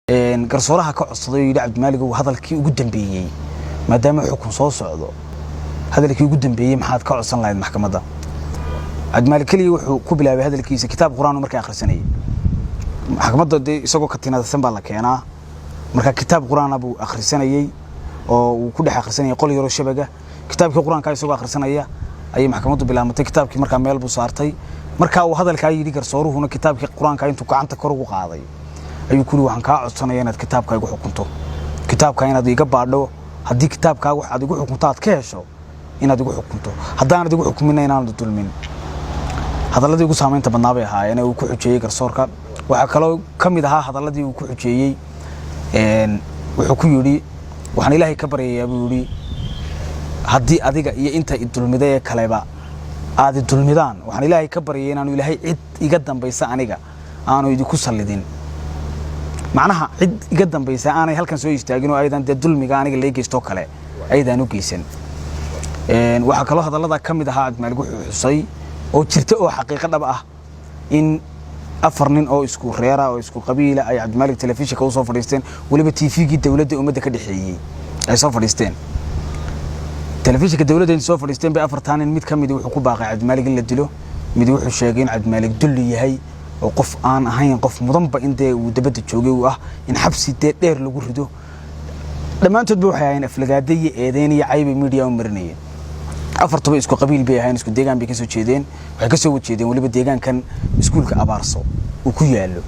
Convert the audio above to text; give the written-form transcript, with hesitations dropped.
garsooraha ka codsaday yiri Cabdimaalik uu hadalkii ugu dambeeyay maadaama xukun soo socdo hadalkii ugu dambeeyay maxaad ka codsan lahayd maxkamadda Cabdimaalik kaliya wuxuu ku bilaabay hadalkiisa kitaab quraan markay akhrisanayay maxkamadda isagoo ka tinadsan baa la keenaa marka kitaab quraan abu akhrisanayay oo uu ku dhex akhrisanayay qol yaro shabaga kitaabkii quraanka isagoo akhrisanaya ay maxkamaddu bilaabtay kitaabkii marka meel buu saartay marka uu hadalka yiri garsooruhuna kitaabkii quraanka intuu gacanta kor ugu qaaday ayuu kuli waxaan ka codsanayaa inaad kitaabka igu xukunto kitaabka inaad iga baadho hadii kitaabka wax aad igu xukunto aad ka hesho inaad igu xukunto haddaan igu xukumin inaan dulmin hadaladii ugu saameynta badnaa bay ahaayeen uu ku xujeeyay garsoorka waxa kale kamid ahaa hadaladii uu ku xujeeyay wuxuu ku yiri waxaan Ilaahay ka baryayaa buu yiri haddii adiga iyo inta idulmiday kaleba aad dulmidaan waxaan Ilaahay ka baryay inaanu Ilaahay cid iga dambaysa aniga aanu idinku salidin macnaha cid iga dambaysa aanay halkan soo istaagin oo aydan dulmiga aniga la geysto kale aydan u geysan waxa kale hadalada kamid ahaa Cabdimaalik wuxuu xusay oo jirta oo xaqiiqo dhab ah in afar nin oo isku reera oo isku qabiila ay Cabdimaalik telefishinka u soo fadhiisteen waliba TV-gii dawladda umada ka dhaxeeyay ay soo fadhiisteen telefishinka dawladda ay soo fadhiisteen bay afartaan mid kamid wuxuu ku baaqay Cabdimaalik in la dilo mid wuxuu sheegay in Cabdimaalik dulli yahay oo qof aan ahayn qof mudanba in uu dabada joogay oo ah in xabsi dheer lagu rido dhamaantood waxay ahayn aflagaada iyo eedeyn iyo cayb media u marinayeen afartuba isku qabiil bay ahayn isku deegaan bay ka soo jeedeen waxay ka soo jeedeen waliba deegaankan iskuulka Abaarso uu ku yaalo